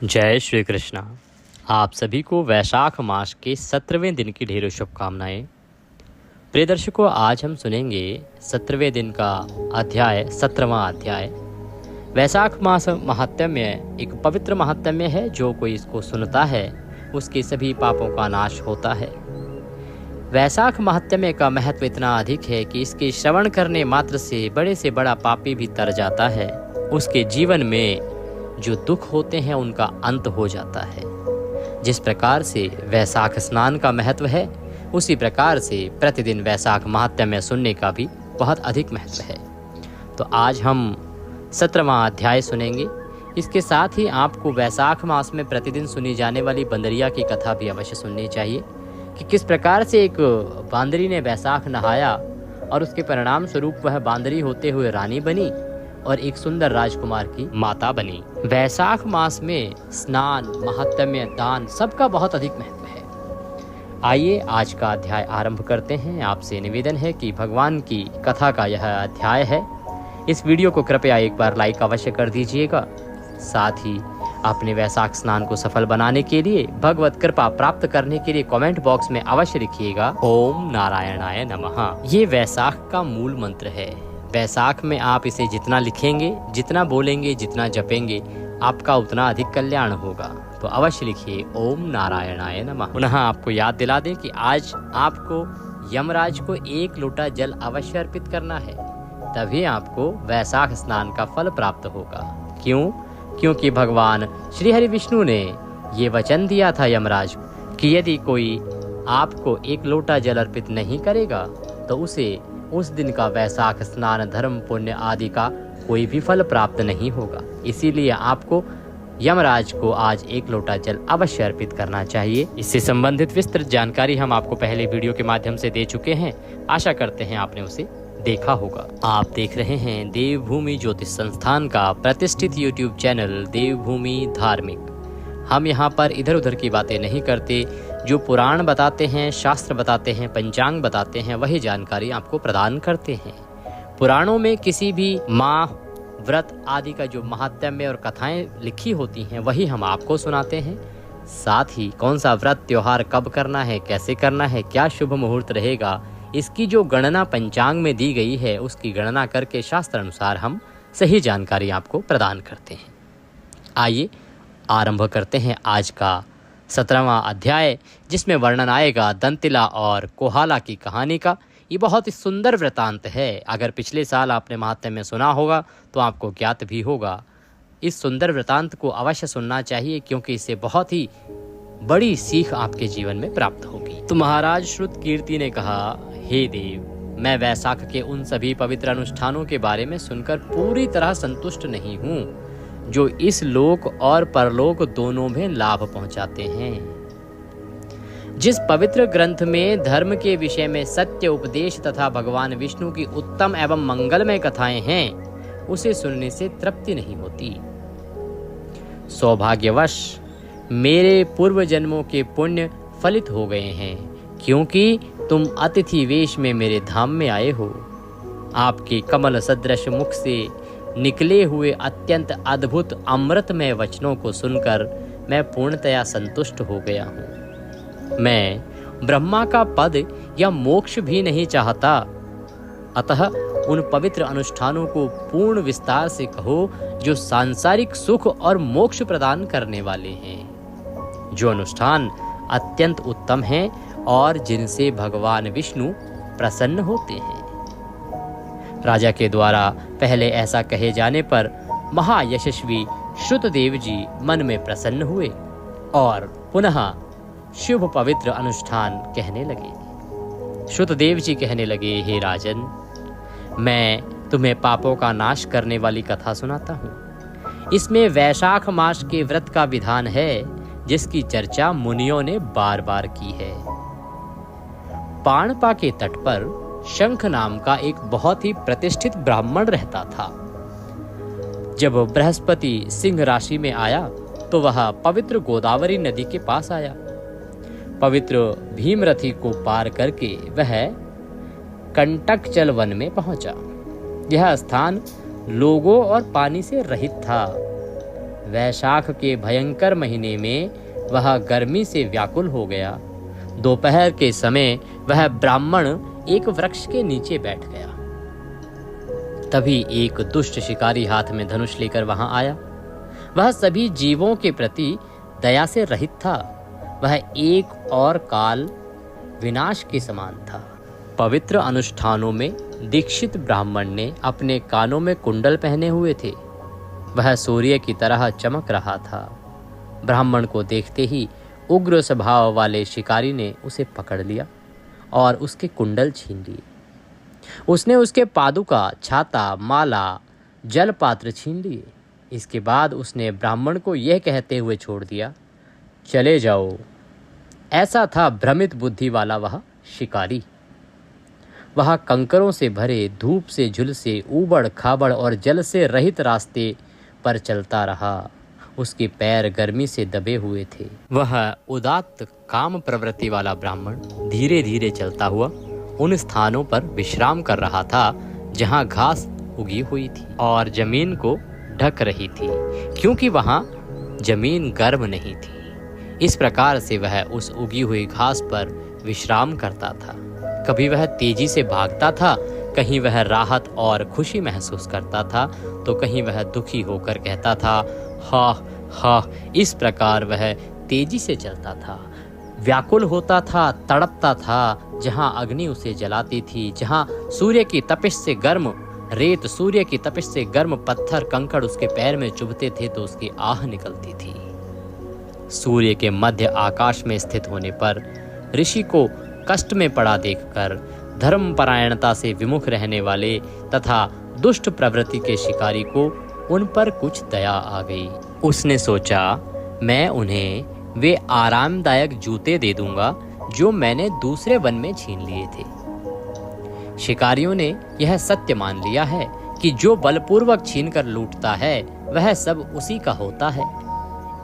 जय श्री कृष्णा। आप सभी को वैशाख मास के 17वें दिन की ढेरों शुभकामनाएं। प्रिय दर्शकों, आज हम सुनेंगे 17वें दिन का अध्याय, 17वां अध्याय। वैशाख मास महात्म्य एक पवित्र महात्म्य है। जो कोई इसको सुनता है उसके सभी पापों का नाश होता है। वैशाख महात्म्य का महत्व इतना अधिक है कि इसके श्रवण करने मात्र से बड़ा पापी भी तर जाता है। उसके जीवन में जो दुख होते हैं उनका अंत हो जाता है। जिस प्रकार से वैशाख स्नान का महत्व है, उसी प्रकार से प्रतिदिन वैशाख महात्म्य सुनने का भी बहुत अधिक महत्व है। तो आज हम 17वां अध्याय सुनेंगे। इसके साथ ही आपको वैशाख मास में प्रतिदिन सुनी जाने वाली बंदरिया की कथा भी अवश्य सुननी चाहिए कि किस प्रकार से एक बांदरी ने वैशाख नहाया और उसके परिणाम स्वरूप वह बांदरी होते हुए रानी बनी और एक सुंदर राजकुमार की माता बनी। वैशाख मास में स्नान, महात्म्य, दान सबका बहुत अधिक महत्व है। आइए आज का अध्याय आरंभ करते हैं। आपसे निवेदन है कि भगवान की कथा का यह अध्याय है। इस वीडियो को कृपया एक बार लाइक अवश्य कर दीजिएगा। साथ ही अपने वैशाख स्नान को सफल बनाने के लिए, भगवत कृपा प्राप्त करने के लिए कमेंट बॉक्स में अवश्य लिखिएगा ओम नारायणाय नमः। ये वैशाख का मूल मंत्र है। वैशाख में आप इसे जितना लिखेंगे, जितना बोलेंगे, जितना जपेंगे, आपका उतना अधिक कल्याण होगा। तो अवश्य लिखिए ओम नारायणाय नमः। पुनः आपको याद दिला दें कि आज आपको यमराज को 1 लोटा जल अवश्य अर्पित करना है, तभी आपको वैशाख स्नान का फल प्राप्त होगा। क्यों? क्योंकि भगवान श्री हरि विष्णु ने ये वचन दिया था यमराज कि यदि कोई आपको 1 लोटा जल अर्पित नहीं करेगा तो उसे उस दिन का वैशाख स्नान, धर्म, पुण्य आदि का कोई भी फल प्राप्त नहीं होगा। इसीलिए आपको यमराज को आज 1 लोटा जल अवश्य अर्पित करना चाहिए। इससे संबंधित विस्तृत जानकारी हम आपको पहले वीडियो के माध्यम से दे चुके हैं। आशा करते हैं आपने उसे देखा होगा। आप देख रहे हैं देवभूमि ज्योतिष संस्थान का प्रतिष्ठित यूट्यूब चैनल देवभूमि धार्मिक। हम यहाँ पर इधर उधर की बातें नहीं करते। जो पुराण बताते हैं, शास्त्र बताते हैं, पंचांग बताते हैं, वही जानकारी आपको प्रदान करते हैं। पुराणों में किसी भी माह, व्रत आदि का जो महात्म्य और कथाएं लिखी होती हैं वही हम आपको सुनाते हैं। साथ ही कौन सा व्रत त्योहार कब करना है, कैसे करना है, क्या शुभ मुहूर्त रहेगा, इसकी जो गणना पंचांग में दी गई है उसकी गणना करके शास्त्र अनुसार हम सही जानकारी आपको प्रदान करते हैं। आइए आरंभ करते हैं आज का 17वां अध्याय, जिसमें वर्णन आएगा दंतिला और कोहाला की कहानी का। ये बहुत ही सुंदर वृतांत है। अगर पिछले साल आपने महात्म्य में सुना होगा तो आपको ज्ञात भी होगा। इस सुंदर वृतांत को अवश्य सुनना चाहिए, क्योंकि इससे बहुत ही बड़ी सीख आपके जीवन में प्राप्त होगी। तो महाराज श्रुतकीर्ति ने कहा, हे देव, मैं वैशाख के उन सभी पवित्र अनुष्ठानों के बारे में सुनकर पूरी तरह संतुष्ट नहीं हूँ जो इस लोक और परलोक दोनों में लाभ पहुंचाते हैं। जिस पवित्र ग्रंथ में धर्म के विषय में सत्य उपदेश तथा भगवान विष्णु की उत्तम एवं मंगलमय कथाएं हैं, उसे सुनने से तृप्ति नहीं होती। सौभाग्यवश मेरे पूर्व जन्मों के पुण्य फलित हो गए हैं, क्योंकि तुम अतिथि वेश में मेरे धाम में आए हो। आपके कमल सदृश मुख से निकले हुए अत्यंत अद्भुत अमृतमय वचनों को सुनकर मैं पूर्णतया संतुष्ट हो गया हूँ। मैं ब्रह्मा का पद या मोक्ष भी नहीं चाहता, अतः उन पवित्र अनुष्ठानों को पूर्ण विस्तार से कहो जो सांसारिक सुख और मोक्ष प्रदान करने वाले हैं, जो अनुष्ठान अत्यंत उत्तम हैं और जिनसे भगवान विष्णु प्रसन्न होते हैं। राजा के द्वारा पहले ऐसा कहे जाने पर महायशस्वी श्रुतदेव जी मन में प्रसन्न हुए और पुनः शुभ पवित्र अनुष्ठान कहने लगे। श्रुतदेव जी कहने लगे, हे राजन, मैं तुम्हें पापों का नाश करने वाली कथा सुनाता हूँ। इसमें वैशाख मास के व्रत का विधान है, जिसकी चर्चा मुनियों ने बार बार की है। पाणपा के तट पर शंख नाम का एक बहुत ही प्रतिष्ठित ब्राह्मण रहता था। जब बृहस्पति सिंह राशि में आया तो वह पवित्र गोदावरी नदी के पास आया। पवित्र भीमरथी को पार करके वह कंटकचल वन में पहुंचा। यह स्थान लोगों और पानी से रहित था। वैशाख के भयंकर महीने में वह गर्मी से व्याकुल हो गया। दोपहर के समय वह ब्राह्मण एक वृक्ष के नीचे बैठ गया। तभी एक दुष्ट शिकारी हाथ में धनुष लेकर वहां आया। वह सभी जीवों के प्रति दया से रहित था। वह एक और काल विनाश के समान था। पवित्र अनुष्ठानों में दीक्षित ब्राह्मण ने अपने कानों में कुंडल पहने हुए थे। वह सूर्य की तरह चमक रहा था। ब्राह्मण को देखते ही उग्र स्वभाव वाले शिकारी ने उसे पकड़ लिया और उसके कुंडल छीन लिए। उसने उसके पादुका, छाता, माला, जल पात्र छीन लिए। इसके बाद उसने ब्राह्मण को यह कहते हुए छोड़ दिया, चले जाओ। ऐसा था भ्रमित बुद्धि वाला वह शिकारी। वह कंकरों से भरे, धूप से झुलसे, ऊबड़ खाबड़ और जल से रहित रास्ते पर चलता रहा। उसके पैर गर्मी से दबे हुए थे। वह उदात्त काम प्रवृत्ति वाला ब्राह्मण धीरे धीरे चलता हुआ उन स्थानों पर विश्राम कर रहा था जहां घास उगी हुई थी और जमीन को ढक रही थी, क्योंकि वहां जमीन गर्म नहीं थी। इस प्रकार से वह उस उगी हुई घास पर विश्राम करता था। कभी वह तेजी से भागता था, कहीं वह राहत और खुशी महसूस करता था, तो कहीं वह दुखी होकर कहता था, हा हा। इस प्रकार वह तेजी से चलता था, व्याकुल होता था, तड़पता था। जहां अग्नि उसे जलाती थी, जहां सूर्य की तपिश से गर्म रेत, सूर्य की तपिश से गर्म पत्थर, कंकड़ उसके पैर में चुभते थे तो उसकी आह निकलती थी। सूर्य के मध्य आकाश में स्थित होने पर ऋषि को कष्ट में पड़ा देखकर धर्मपरायणता से विमुख रहने वाले तथा दुष्ट प्रवृत्ति के शिकारी को उन पर कुछ दया आ गई। उसने सोचा, मैं उन्हें वे आरामदायक जूते दे दूंगा जो मैंने दूसरे वन में छीन लिए थे। शिकारियों ने यह सत्य मान लिया है कि जो बलपूर्वक छीन कर लूटता है वह सब उसी का होता है।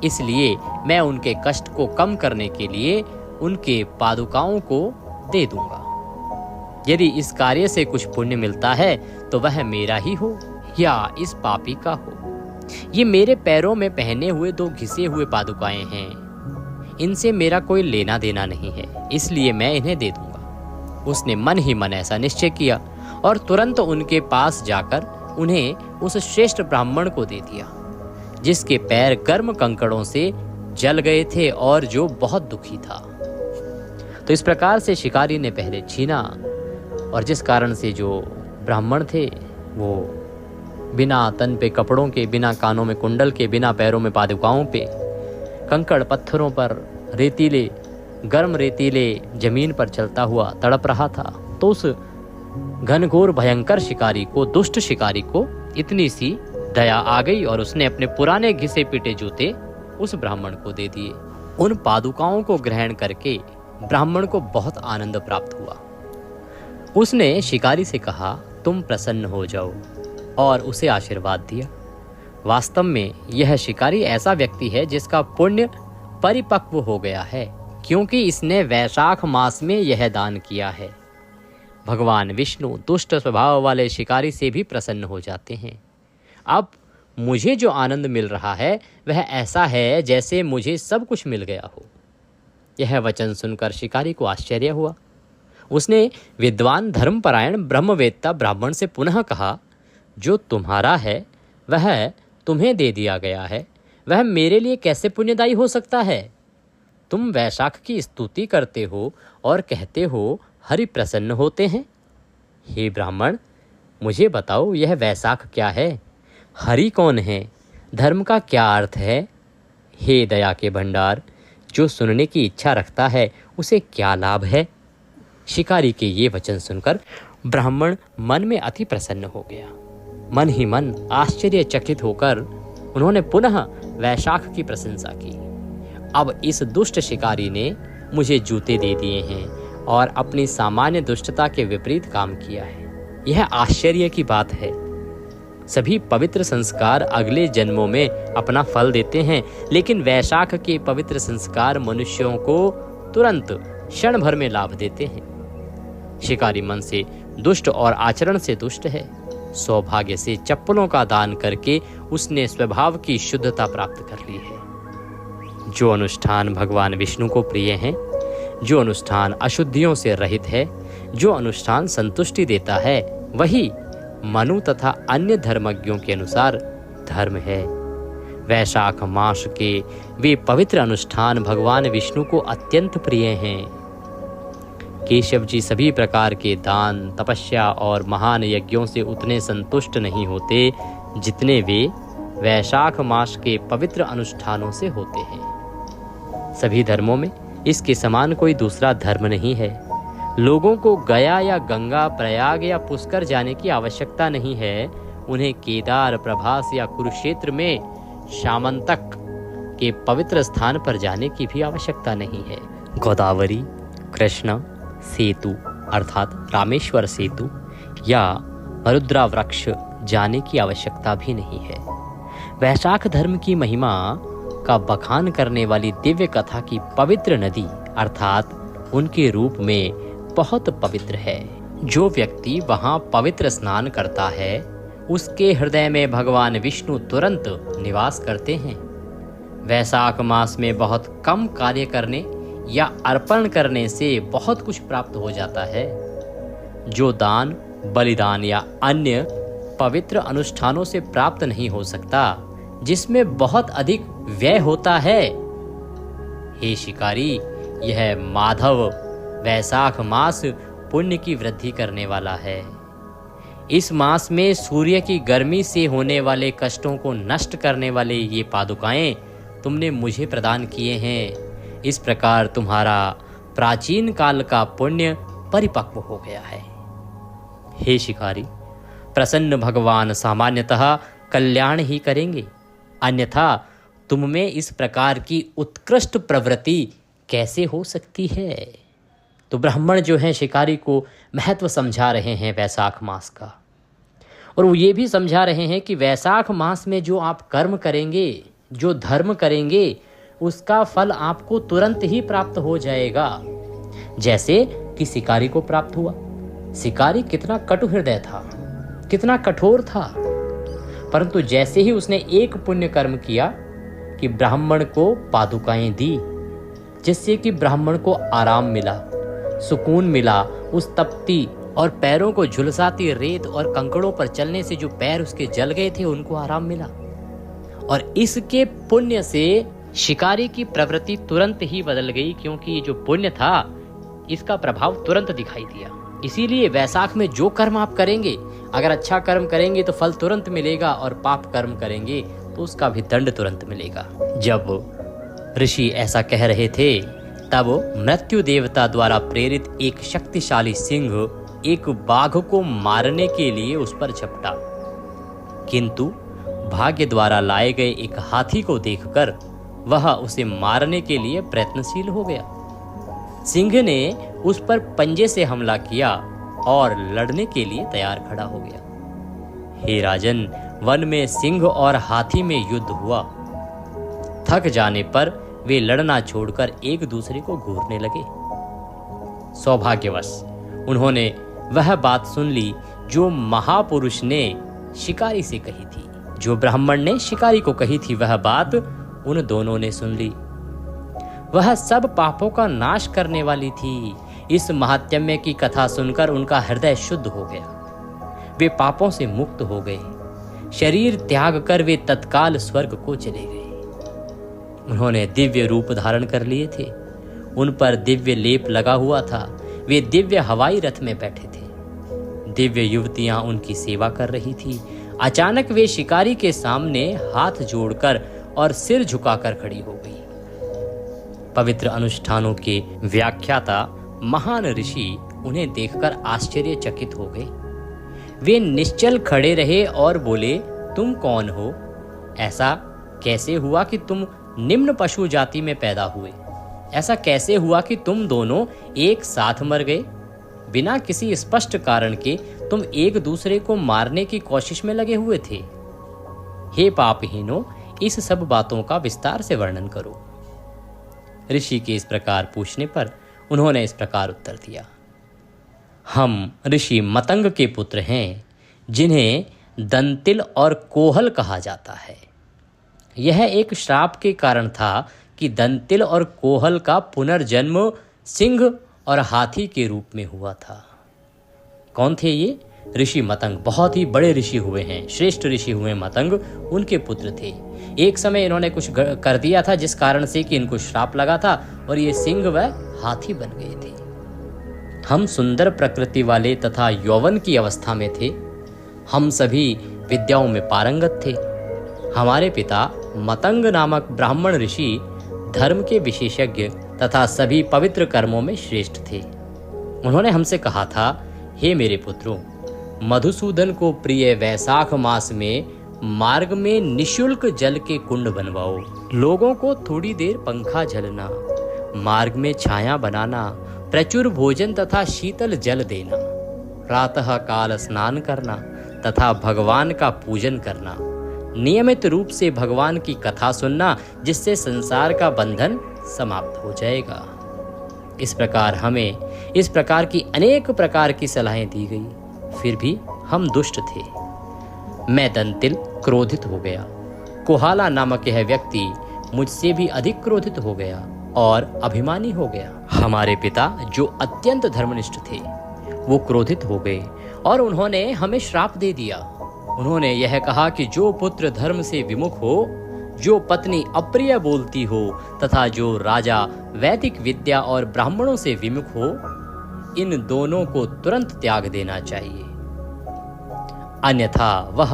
इसलिए मैं उनके कष्ट को कम करने के लिए उनके पादुकाओं को दे दूंगा। यदि इस कार्य से कुछ पुण्य मिलता है तो वह मेरा ही हो या इस पापी का हो। ये मेरे पैरों में पहने हुए 2 घिसे हुए पादुकाएं हैं, इनसे मेरा कोई लेना देना नहीं है, इसलिए मैं इन्हें दे दूंगा। उसने मन ही मन ऐसा निश्चय किया और तुरंत उनके पास जाकर उन्हें उस श्रेष्ठ ब्राह्मण को दे दिया, जिसके पैर गर्म कंकड़ों से जल गए थे और जो बहुत दुखी था। तो इस प्रकार से शिकारी ने पहले छीना और जिस कारण से जो ब्राह्मण थे वो बिना तन पे कपड़ों के, बिना कानों में कुंडल के, बिना पैरों में पादुकाओं पे, कंकड़ पत्थरों पर रेतीले, गर्म रेतीले जमीन पर चलता हुआ तड़प रहा था। तो उस घनघोर भयंकर शिकारी को, दुष्ट शिकारी को इतनी सी दया आ गई और उसने अपने पुराने घिसे पीटे जूते उस ब्राह्मण को दे दिए। उन पादुकाओं को ग्रहण करके ब्राह्मण को बहुत आनंद प्राप्त हुआ। उसने शिकारी से कहा, तुम प्रसन्न हो जाओ, और उसे आशीर्वाद दिया। वास्तव में यह शिकारी ऐसा व्यक्ति है जिसका पुण्य परिपक्व हो गया है, क्योंकि इसने वैशाख मास में यह दान किया है। भगवान विष्णु दुष्ट स्वभाव वाले शिकारी से भी प्रसन्न हो जाते हैं। अब मुझे जो आनंद मिल रहा है वह ऐसा है जैसे मुझे सब कुछ मिल गया हो। यह वचन सुनकर शिकारी को आश्चर्य हुआ। उसने विद्वान धर्मपरायण ब्रह्मवेत्ता ब्राह्मण से पुनः कहा, जो तुम्हारा है वह तुम्हें दे दिया गया है, वह मेरे लिए कैसे पुण्यदायी हो सकता है? तुम वैशाख की स्तुति करते हो और कहते हो हरि प्रसन्न होते हैं। हे ब्राह्मण, मुझे बताओ यह वैशाख क्या है? हरि कौन है? धर्म का क्या अर्थ है? हे दया के भंडार, जो सुनने की इच्छा रखता है उसे क्या लाभ है? शिकारी के ये वचन सुनकर ब्राह्मण मन में अति प्रसन्न हो गया। मन ही मन आश्चर्यचकित होकर उन्होंने पुनः वैशाख की प्रशंसा की। अब इस दुष्ट शिकारी ने मुझे जूते दे दिए हैं और अपनी सामान्य दुष्टता के विपरीत काम किया है। यह आश्चर्य की बात है। सभी पवित्र संस्कार अगले जन्मों में अपना फल देते हैं, लेकिन वैशाख के पवित्र संस्कार मनुष्यों को तुरंत क्षण भर में लाभ देते हैं। शिकारी मन से दुष्ट और आचरण से दुष्ट है। सौभाग्य से चप्पलों का दान करके उसने स्वभाव की शुद्धता प्राप्त कर ली है। जो अनुष्ठान भगवान विष्णु को प्रिय हैं, जो अनुष्ठान अशुद्धियों से रहित है, जो अनुष्ठान संतुष्टि देता है, वही मनु तथा अन्य धर्मज्ञों के अनुसार धर्म है। वैशाख मास के वे पवित्र अनुष्ठान भगवान विष्णु को अत्यंत प्रिय हैं। केशव जी सभी प्रकार के दान, तपस्या और महान यज्ञों से उतने संतुष्ट नहीं होते जितने वे वैशाख मास के पवित्र अनुष्ठानों से होते हैं। सभी धर्मों में इसके समान कोई दूसरा धर्म नहीं है। लोगों को गया या गंगा, प्रयाग या पुष्कर जाने की आवश्यकता नहीं है। उन्हें केदार, प्रभास या कुरुक्षेत्र में शामंतक के पवित्र स्थान पर जाने की भी आवश्यकता नहीं है। गोदावरी, कृष्ण सेतु अर्थात रामेश्वर सेतु या रुद्रा वृक्ष जाने की आवश्यकता भी नहीं है। वैशाख धर्म की महिमा का बखान करने वाली दिव्य कथा की पवित्र नदी अर्थात उनके रूप में बहुत पवित्र है। जो व्यक्ति वहां पवित्र स्नान करता है उसके हृदय में भगवान विष्णु तुरंत निवास करते हैं। वैशाख मास में बहुत कम कार्य करने या अर्पण करने से बहुत कुछ प्राप्त हो जाता है। जो दान, बलिदान या अन्य पवित्र अनुष्ठानों से प्राप्त नहीं हो सकता, जिसमें बहुत अधिक व्यय होता है। हे शिकारी, यह माधव वैशाख मास पुण्य की वृद्धि करने वाला है। इस मास में सूर्य की गर्मी से होने वाले कष्टों को नष्ट करने वाले ये पादुकाएं तुमने मुझे प्रदान किए हैं। इस प्रकार तुम्हारा प्राचीन काल का पुण्य परिपक्व हो गया है। हे शिकारी, प्रसन्न भगवान सामान्यतः कल्याण ही करेंगे, अन्यथा तुम में इस प्रकार की उत्कृष्ट प्रवृत्ति कैसे हो सकती है। तो ब्राह्मण जो हैं शिकारी को महत्व समझा रहे हैं वैशाख मास का, और वो ये भी समझा रहे हैं कि वैशाख मास में जो आप कर्म करेंगे, जो धर्म करेंगे, उसका फल आपको तुरंत ही प्राप्त हो जाएगा, जैसे कि शिकारी को प्राप्त हुआ। शिकारी कितना कटु हृदय था, कितना कठोर था, परंतु जैसे ही उसने एक पुण्य कर्म किया कि ब्राह्मण को पादुकाएं दी, जिससे कि ब्राह्मण को आराम मिला, सुकून मिला। उस तपती और पैरों को झुलसाती रेत और कंकड़ों पर चलने से जो पैर उसके जल गए थे, उनको आराम मिला। और इसके पुण्य से शिकारी की प्रवृत्ति तुरंत ही बदल गई, क्योंकि ये जो पुण्य था इसका प्रभाव तुरंत दिखाई दिया। इसीलिए वैशाख में जो कर्म आप करेंगे, अगर अच्छा कर्म करेंगे तो फल तुरंत मिलेगा, और पाप कर्म करेंगे तो उसका भी दंड तुरंत मिलेगा। जब ऋषि ऐसा कह रहे थे, तब मृत्यु देवता द्वारा प्रेरित एक शक्तिशाली सिंह एक बाघ को मारने के लिए उस पर झपटा, किंतु भाग्य द्वारा लाए गए एक हाथी को देखकर वह उसे मारने के लिए प्रयत्नशील हो गया। सिंह ने उस पर पंजे से हमला किया और लड़ने के लिए तैयार खड़ा हो गया। हे राजन, वन में सिंह और हाथी में युद्ध हुआ। थक जाने पर वे लड़ना छोड़कर एक दूसरे को घूरने लगे। सौभाग्यवश उन्होंने वह बात सुन ली जो महापुरुष ने शिकारी से कही थी। जो ब्राह्मण ने शिकारी को कही थी वह बात उन दोनों ने सुन ली। वह सब पापों का नाश करने वाली थी। इस महात्म्य की कथा सुनकर उनका हृदय शुद्ध हो गया। वे पापों से मुक्त हो गए। शरीर त्याग कर वे तत्काल स्वर्ग को चले गए। उन्होंने दिव्य रूप धारण कर लिए थे। उन पर दिव्य लेप लगा हुआ था। वे दिव्य हवाई रथ में बैठे थे। दिव्य युवतियां उनकी सेवा कर रही थी। अचानक वे शिकारी के सामने हाथ जोड़कर और सिर झुकाकर खड़ी हो गई। पवित्र अनुष्ठानों के व्याख्याता महान ऋषि उन्हें देखकर आश्चर्यचकित हो गए। वे निश्चल खड़े रहे और बोले, तुम कौन हो? ऐसा कैसे हुआ कि तुम निम्न पशु जाति में पैदा हुए? ऐसा कैसे हुआ कि तुम दोनों एक साथ मर गए? बिना किसी स्पष्ट कारण के तुम एक दूसरे को मारने की कोशिश में लगे हुए थे। हे पापहीनों, इस सब बातों का विस्तार से वर्णन करो। ऋषि के इस प्रकार पूछने पर उन्होंने इस प्रकार उत्तर दिया, हम ऋषि मतंग के पुत्र हैं। जिन्हें दंतिल और कोहल कहा जाता है। यह एक श्राप के कारण था कि दंतिल और कोहल का पुनर्जन्म सिंह और हाथी के रूप में हुआ था। कौन थे ये? ऋषि मतंग, बहुत ही बड़े ऋषि हुए हैं, श्रेष्ठ ऋषि हुए मतंग, उनके पुत्र थे। एक समय इन्होंने कुछ कर दिया था जिस कारण से कि इनको श्राप लगा था और ये सिंह व हाथी बन गए थे। हम सुंदर प्रकृति वाले तथा यौवन की अवस्था में थे। हम सभी विद्याओं में पारंगत थे। हमारे पिता मतंग नामक ब्राह्मण ऋषि धर्म के विशेषज्ञ तथा सभी पवित्र कर्मों में श्रेष्ठ थे। उन्होंने हमसे कहा था, हे मेरे पुत्रों, मधुसूदन को प्रिय वैशाख मास में मार्ग में निशुल्क जल के कुंड बनवाओ। लोगों को थोड़ी देर पंखा झलना, मार्ग में छाया बनाना, प्रचुर भोजन तथा शीतल जल देना, प्रातः काल स्नान करना तथा भगवान का पूजन करना, नियमित रूप से भगवान की कथा सुनना, जिससे संसार का बंधन समाप्त हो जाएगा। इस प्रकार हमें इस प्रकार की अनेक प्रकार की सलाहें दी गई, फिर भी हम दुष्ट थे। मैं दंतिल क्रोधित हो गया। कोहाला नामक यह व्यक्ति मुझसे भी अधिक क्रोधित हो गया और अभिमानी हो गया। हमारे पिता जो अत्यंत धर्मनिष्ठ थे वो क्रोधित हो गए और उन्होंने हमें श्राप दे दिया। उन्होंने यह कहा कि जो पुत्र धर्म से विमुख हो, जो पत्नी अप्रिय बोलती हो तथा जो राजा वैदिक विद्या और ब्राह्मणों से विमुख हो, इन दोनों को तुरंत त्याग देना चाहिए, अन्यथा वह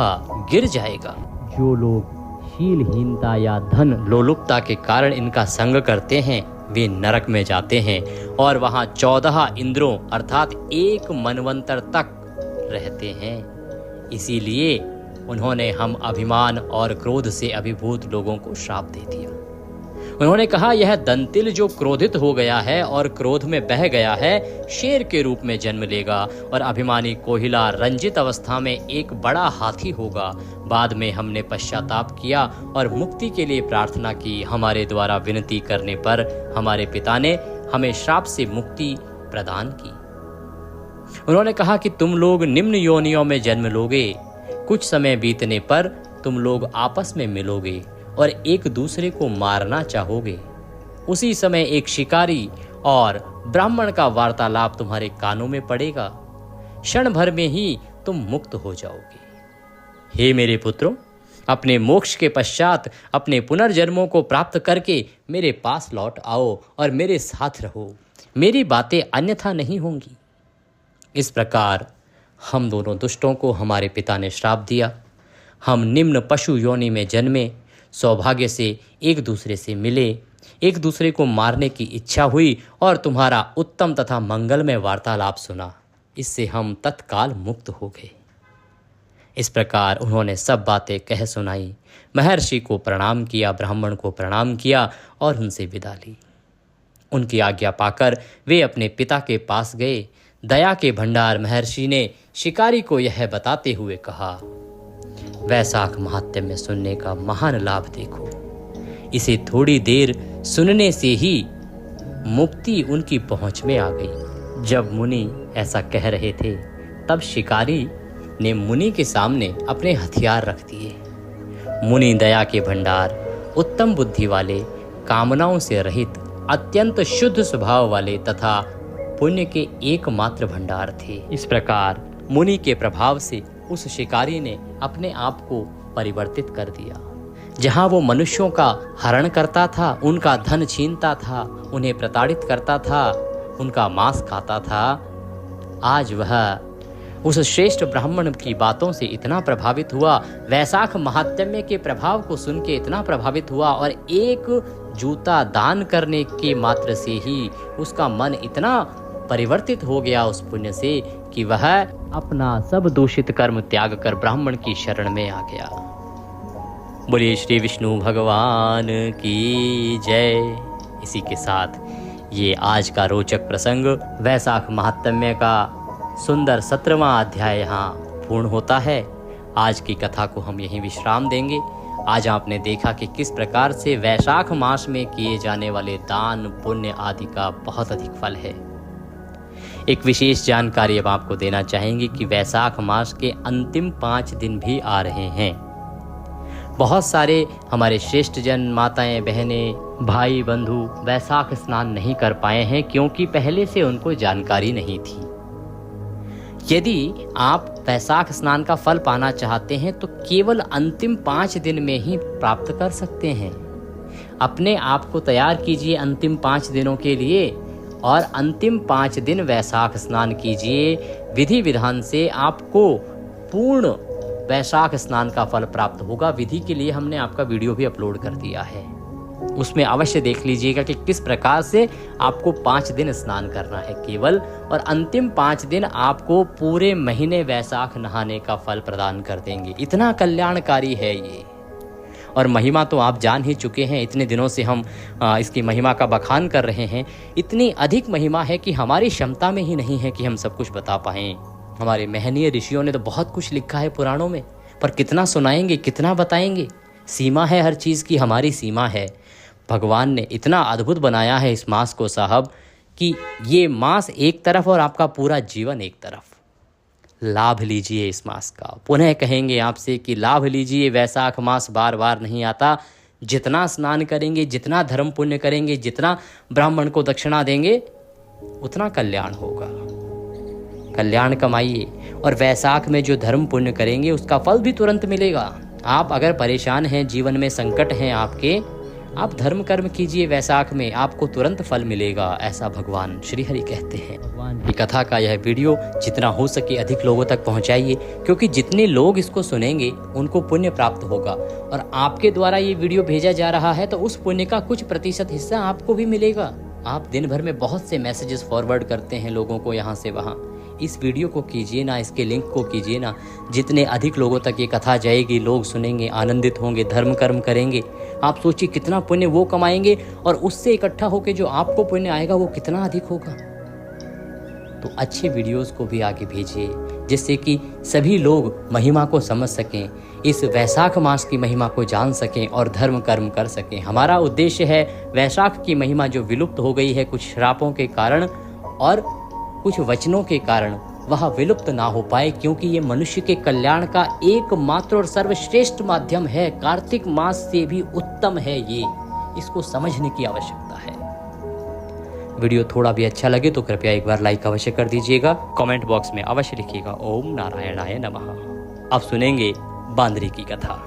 गिर जाएगा। जो लोग शीलहीनता या धन लोलुपता के कारण इनका संग करते हैं वे नरक में जाते हैं और वहां 14 इंद्रों अर्थात 1 मनवंतर तक रहते हैं। इसीलिए उन्होंने हम अभिमान और क्रोध से अभिभूत लोगों को श्राप दे दिया। उन्होंने कहा, यह दंतिल जो क्रोधित हो गया है और क्रोध में बह गया है, शेर के रूप में जन्म लेगा और अभिमानी कोहिला रंजित अवस्था में एक बड़ा हाथी होगा। बाद में हमने पश्चाताप किया और मुक्ति के लिए प्रार्थना की। हमारे द्वारा विनती करने पर हमारे पिता ने हमें श्राप से मुक्ति प्रदान की। उन्होंने कहा कि तुम लोग निम्न योनियों में जन्म लोगे, कुछ समय बीतने पर तुम लोग आपस में मिलोगे और एक दूसरे को मारना चाहोगे। उसी समय एक शिकारी और ब्राह्मण का वार्तालाप तुम्हारे कानों में पड़ेगा। क्षण भर में ही तुम मुक्त हो जाओगे। हे मेरे पुत्रों, अपने मोक्ष के पश्चात अपने पुनर्जन्मों को प्राप्त करके मेरे पास लौट आओ और मेरे साथ रहो। मेरी बातें अन्यथा नहीं होंगी। इस प्रकार हम दोनों दुष्टों को हमारे पिता ने श्राप दिया। हम निम्न पशु योनि में जन्मे, सौभाग्य से एक दूसरे से मिले, एक दूसरे को मारने की इच्छा हुई और तुम्हारा उत्तम तथा मंगलमय वार्तालाप सुना। इससे हम तत्काल मुक्त हो गए। इस प्रकार उन्होंने सब बातें कह सुनाई। महर्षि को प्रणाम किया, ब्राह्मण को प्रणाम किया और उनसे विदा ली। उनकी आज्ञा पाकर वे अपने पिता के पास गए। दया के भंडार महर्षि ने शिकारी को यह बताते हुए कहा, वैशाख महात्म्य में सुनने का महान लाभ देखो। इसे थोड़ी देर सुनने से ही मुक्ति उनकी पहुंच में आ गई। जब मुनि ऐसा कह रहे थे तब शिकारी ने मुनि के सामने अपने हथियार रख दिए। मुनि दया के भंडार, उत्तम बुद्धि वाले, कामनाओं से रहित, अत्यंत शुद्ध स्वभाव वाले तथा पुण्य के एकमात्र भंडार थे। इस प्रकार मुनि के प्रभाव से उस शिकारी ने अपने आप को परिवर्तित कर दिया। जहां वो मनुष्यों का हरण करता था, उनका धन छीनता था, उन्हें प्रताड़ित करता था, उनका मांस खाता था, आज वह उस श्रेष्ठ ब्राह्मण की बातों से इतना प्रभावित हुआ, वैशाख महात्म्य के प्रभाव को सुन के इतना प्रभावित हुआ और एक जूता दान करने के मात्र से ही उसका मन इतना परिवर्तित हो गया उस पुण्य से कि वह अपना सब दूषित कर्म त्याग कर ब्राह्मण की शरण में आ गया। बोलिए श्री विष्णु भगवान की जय। इसी के साथ ये आज का रोचक प्रसंग वैशाख महात्म्य का सुंदर 17वां अध्याय यहाँ पूर्ण होता है। आज की कथा को हम यहीं विश्राम देंगे। आज आपने देखा कि किस प्रकार से वैशाख मास में किए जाने वाले दान पुण्य आदि का बहुत अधिक फल है। एक विशेष जानकारी अब आपको देना चाहेंगे कि वैशाख मास के अंतिम 5 दिन भी आ रहे हैं। बहुत सारे हमारे श्रेष्ठ जन, माताएं, बहनें, भाई, बंधु वैशाख स्नान नहीं कर पाए हैं क्योंकि पहले से उनको जानकारी नहीं थी। यदि आप वैशाख स्नान का फल पाना चाहते हैं तो केवल अंतिम 5 दिन में ही प्राप्त कर सकते हैं। अपने आप को तैयार कीजिए अंतिम 5 दिनों के लिए और अंतिम 5 दिन वैशाख स्नान कीजिए। विधि विधान से आपको पूर्ण वैशाख स्नान का फल प्राप्त होगा। विधि के लिए हमने आपका वीडियो भी अपलोड कर दिया है, उसमें अवश्य देख लीजिएगा कि किस प्रकार से आपको 5 दिन स्नान करना है केवल, और अंतिम 5 दिन आपको पूरे महीने वैशाख नहाने का फल प्रदान कर देंगे। इतना कल्याणकारी है ये, और महिमा तो आप जान ही चुके हैं। इतने दिनों से हम इसकी महिमा का बखान कर रहे हैं। इतनी अधिक महिमा है कि हमारी क्षमता में ही नहीं है कि हम सब कुछ बता पाएं। हमारे महनीय ऋषियों ने तो बहुत कुछ लिखा है पुराणों में, पर कितना सुनाएंगे, कितना बताएंगे। सीमा है हर चीज़ की, हमारी सीमा है। भगवान ने इतना अद्भुत बनाया है इस मास को साहब कि ये मास एक तरफ और आपका पूरा जीवन एक तरफ। लाभ लीजिए इस मास का। पुनः कहेंगे आपसे कि लाभ लीजिए। वैशाख मास बार बार नहीं आता। जितना स्नान करेंगे, जितना धर्म पुण्य करेंगे, जितना ब्राह्मण को दक्षिणा देंगे, उतना कल्याण होगा। कल्याण कमाइए, और वैशाख में जो धर्म पुण्य करेंगे उसका फल भी तुरंत मिलेगा। आप अगर परेशान हैं, जीवन में संकट हैं आपके, आप धर्म कर्म कीजिए वैशाख में, आपको तुरंत फल मिलेगा, ऐसा भगवान श्री हरि कहते हैं। भगवान की कथा का यह वीडियो जितना हो सके अधिक लोगों तक पहुंचाइए, क्योंकि जितने लोग इसको सुनेंगे उनको पुण्य प्राप्त होगा। और आपके द्वारा ये वीडियो भेजा जा रहा है तो उस पुण्य का कुछ प्रतिशत हिस्सा आपको भी मिलेगा। आप दिन भर में बहुत से मैसेजेस फॉरवर्ड करते हैं लोगों को यहाँ से वहाँ। इस वीडियो को कीजिए ना, इसके लिंक को कीजिए ना। जितने अधिक लोगों तक ये कथा जाएगी, लोग सुनेंगे, आनंदित होंगे, धर्म कर्म करेंगे। आप सोचिए कितना पुण्य वो कमाएंगे, और उससे इकट्ठा होकर जो आपको पुण्य आएगा वो कितना अधिक होगा। तो अच्छे वीडियोस को भी आगे भेजिए, जिससे कि सभी लोग महिमा को समझ सकें, इस वैशाख मास की महिमा को जान सकें और धर्म कर्म कर सकें। हमारा उद्देश्य है वैशाख की महिमा जो विलुप्त हो गई है कुछ श्रापों के कारण और कुछ वचनों के कारण, वह विलुप्त ना हो पाए, क्योंकि ये मनुष्य के कल्याण का एकमात्र और सर्वश्रेष्ठ माध्यम है। कार्तिक मास से भी उत्तम है ये, इसको समझने की आवश्यकता है। वीडियो थोड़ा भी अच्छा लगे तो कृपया एक बार लाइक अवश्य कर दीजिएगा। कमेंट बॉक्स में अवश्य लिखिएगा ओम नारायणाय नमः। अब सुनेंगे बांदरी की कथा।